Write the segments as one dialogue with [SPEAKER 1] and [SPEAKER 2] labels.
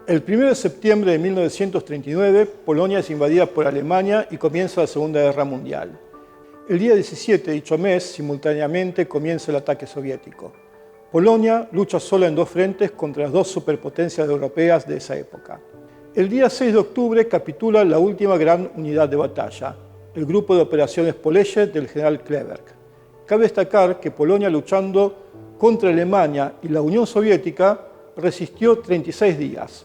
[SPEAKER 1] El 1 de septiembre de 1939, Polonia es invadida por Alemania y comienza la Segunda Guerra Mundial. El día 17 de dicho mes, simultáneamente, comienza el ataque soviético. Polonia lucha sola en dos frentes contra las dos superpotencias europeas de esa época. El día 6 de octubre capitula la última gran unidad de batalla, el Grupo de Operaciones Polesche del general Kleberg. Cabe destacar que Polonia, luchando contra Alemania y la Unión Soviética, resistió 36 días.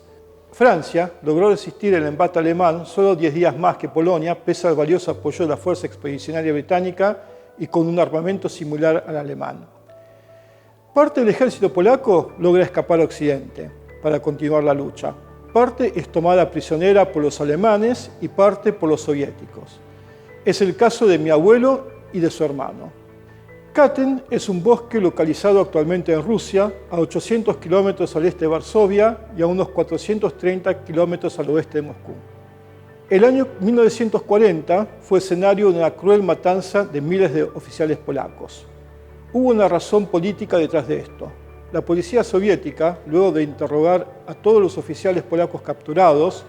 [SPEAKER 1] Francia logró resistir el embate alemán solo 10 días más que Polonia, pese al valioso apoyo de la Fuerza Expedicionaria Británica y con un armamento similar al alemán. Parte del ejército polaco logra escapar a Occidente para continuar la lucha. Parte es tomada prisionera por los alemanes y parte por los soviéticos. Es el caso de mi abuelo y de su hermano. Katyn es un bosque localizado actualmente en Rusia, a 800 kilómetros al este de Varsovia y a unos 430 kilómetros al oeste de Moscú. El año 1940 fue escenario de una cruel matanza de miles de oficiales polacos. Hubo una razón política detrás de esto. La policía soviética, luego de interrogar a todos los oficiales polacos capturados,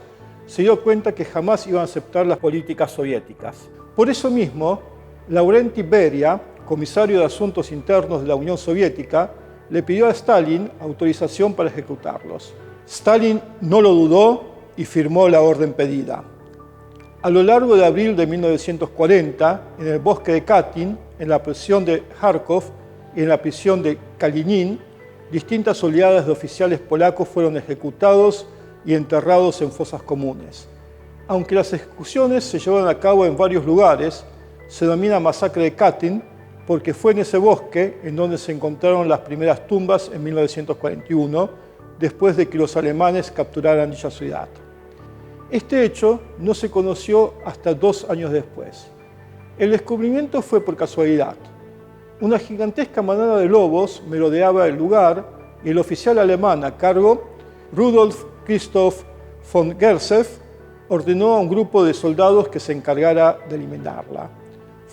[SPEAKER 1] se dio cuenta que jamás iban a aceptar las políticas soviéticas. Por eso mismo, Lavrenti Beria, comisario de Asuntos Internos de la Unión Soviética, le pidió a Stalin autorización para ejecutarlos. Stalin no lo dudó y firmó la orden pedida. A lo largo de abril de 1940, en el bosque de Katyn, en la prisión de Kharkov y en la prisión de Kalinin, distintas oleadas de oficiales polacos fueron ejecutados y enterrados en fosas comunes. Aunque las ejecuciones se llevaron a cabo en varios lugares, se denomina masacre de Katyn porque fue en ese bosque en donde se encontraron las primeras tumbas en 1941, después de que los alemanes capturaran dicha ciudad. Este hecho no se conoció hasta 2 años después. El descubrimiento fue por casualidad. Una gigantesca manada de lobos merodeaba el lugar y el oficial alemán a cargo, Rudolf Christoph von Gersef, ordenó a un grupo de soldados que se encargara de eliminarla.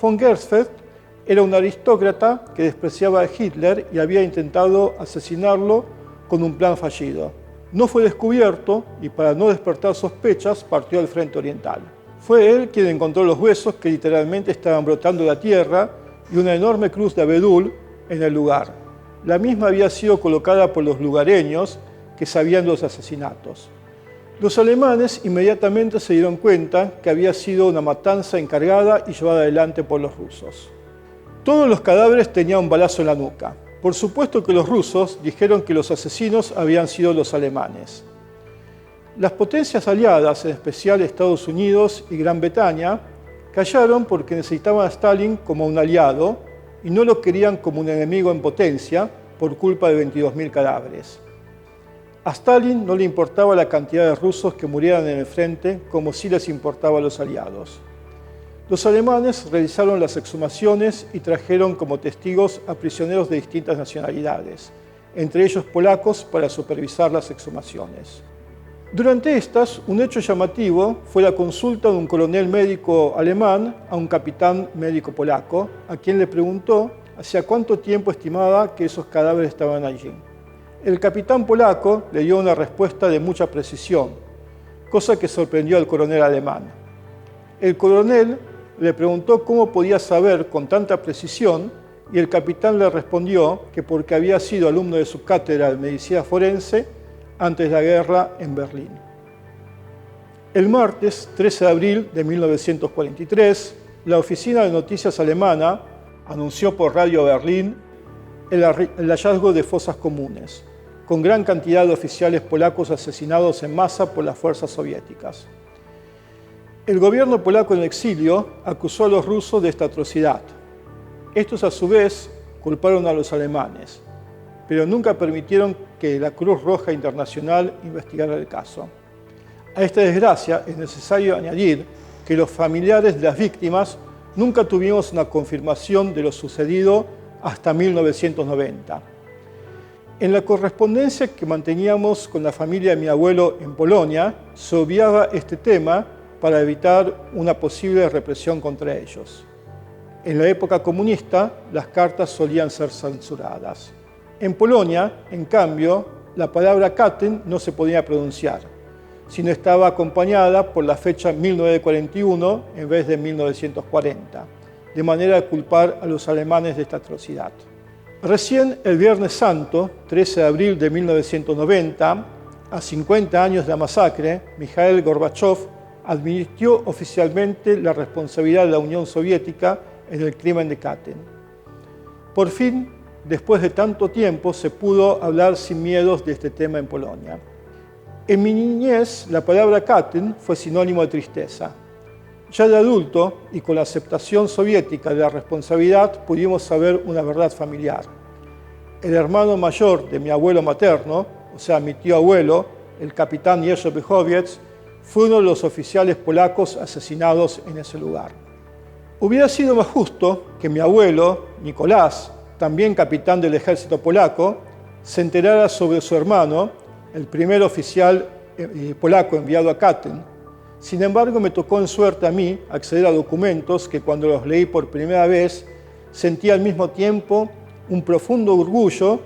[SPEAKER 1] Von Gersef era un aristócrata que despreciaba a Hitler y había intentado asesinarlo con un plan fallido. No fue descubierto y para no despertar sospechas partió al frente oriental. Fue él quien encontró los huesos que literalmente estaban brotando de la tierra y una enorme cruz de abedul en el lugar. La misma había sido colocada por los lugareños que sabían de los asesinatos. Los alemanes inmediatamente se dieron cuenta que había sido una matanza encargada y llevada adelante por los rusos. Todos los cadáveres tenían un balazo en la nuca. Por supuesto que los rusos dijeron que los asesinos habían sido los alemanes. Las potencias aliadas, en especial Estados Unidos y Gran Bretaña, callaron porque necesitaban a Stalin como un aliado y no lo querían como un enemigo en potencia por culpa de 22.000 cadáveres. A Stalin no le importaba la cantidad de rusos que murieran en el frente como sí les importaba a los aliados. Los alemanes realizaron las exhumaciones y trajeron como testigos a prisioneros de distintas nacionalidades, entre ellos polacos, para supervisar las exhumaciones. Durante estas, un hecho llamativo fue la consulta de un coronel médico alemán a un capitán médico polaco, a quien le preguntó hacia cuánto tiempo estimaba que esos cadáveres estaban allí. El capitán polaco le dio una respuesta de mucha precisión, cosa que sorprendió al coronel alemán. El coronel le preguntó cómo podía saber con tanta precisión y el capitán le respondió que porque había sido alumno de su cátedra de medicina forense antes de la guerra en Berlín. El martes 13 de abril de 1943, la oficina de noticias alemana anunció por Radio Berlín el hallazgo de fosas comunes, con gran cantidad de oficiales polacos asesinados en masa por las fuerzas soviéticas. El gobierno polaco en exilio acusó a los rusos de esta atrocidad. Estos, a su vez, culparon a los alemanes, pero nunca permitieron que la Cruz Roja Internacional investigara el caso. A esta desgracia es necesario añadir que los familiares de las víctimas nunca tuvimos una confirmación de lo sucedido hasta 1990. En la correspondencia que manteníamos con la familia de mi abuelo en Polonia, se obviaba este tema para evitar una posible represión contra ellos. En la época comunista, las cartas solían ser censuradas. En Polonia, en cambio, la palabra Katyn no se podía pronunciar, sino estaba acompañada por la fecha 1941 en vez de 1940, de manera de culpar a los alemanes de esta atrocidad. Recién el Viernes Santo, 13 de abril de 1990, a 50 años de la masacre, Mikhail Gorbachev admitió oficialmente la responsabilidad de la Unión Soviética en el crimen de Katyn. Por fin, después de tanto tiempo, se pudo hablar sin miedos de este tema en Polonia. En mi niñez, la palabra Katyn fue sinónimo de tristeza. Ya de adulto, y con la aceptación soviética de la responsabilidad, pudimos saber una verdad familiar. El hermano mayor de mi abuelo materno, o sea, mi tío abuelo, el capitán Jerzy Bychowiec, fue uno de los oficiales polacos asesinados en ese lugar. Hubiera sido más justo que mi abuelo, Nicolás, también capitán del ejército polaco, se enterara sobre su hermano, el primer oficial polaco enviado a Katyn. Sin embargo, me tocó en suerte a mí acceder a documentos que cuando los leí por primera vez sentí al mismo tiempo un profundo orgullo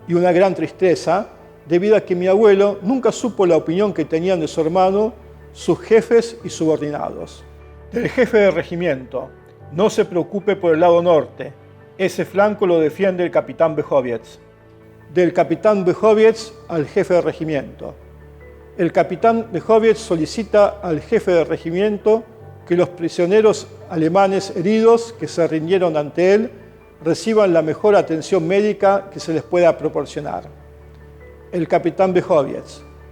[SPEAKER 1] y una gran tristeza, debido a que mi abuelo nunca supo la opinión que tenían de su hermano sus jefes y subordinados. Del jefe de regimiento: no se preocupe por el lado norte, ese flanco lo defiende el capitán Bychowiec. Del capitán Bychowiec al jefe de regimiento: el capitán Bychowiec solicita al jefe de regimiento que los prisioneros alemanes heridos que se rindieron ante él reciban la mejor atención médica que se les pueda proporcionar. El capitán Bychowiec,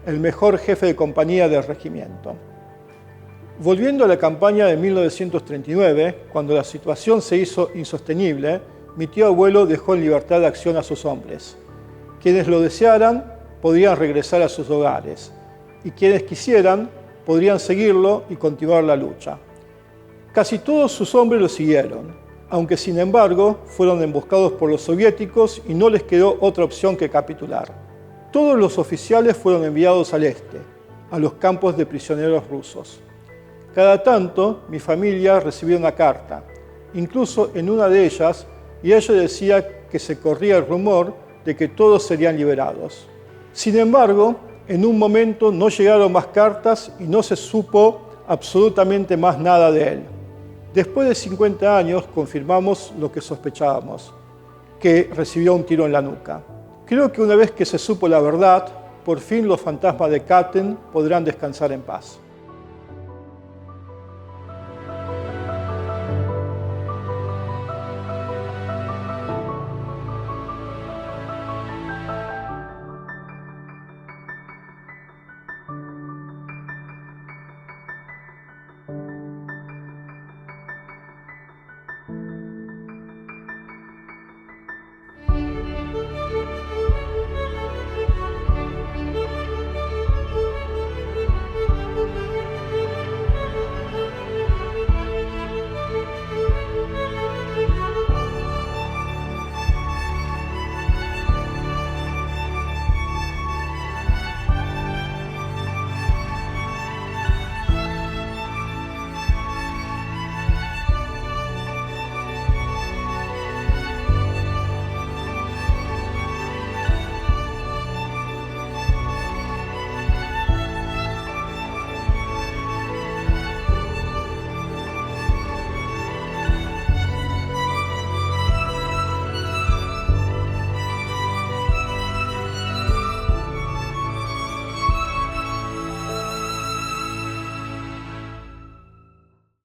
[SPEAKER 1] el mejor jefe de compañía del regimiento. Volviendo a la campaña de 1939, cuando la situación se hizo insostenible, mi tío abuelo dejó en libertad de acción a sus hombres. Quienes lo desearan podrían regresar a sus hogares, y quienes quisieran podrían seguirlo y continuar la lucha. Casi todos sus hombres lo siguieron, aunque sin embargo fueron emboscados por los soviéticos y no les quedó otra opción que capitular. Todos los oficiales fueron enviados al este, a los campos de prisioneros rusos. Cada tanto, mi familia recibía una carta, incluso en una de ellas, y ella decía que se corría el rumor de que todos serían liberados. Sin embargo, en un momento no llegaron más cartas y no se supo absolutamente más nada de él. Después de 50 años confirmamos lo que sospechábamos, que recibió un tiro en la nuca. Creo que una vez que se supo la verdad, por fin los fantasmas de Katyn podrán descansar en paz.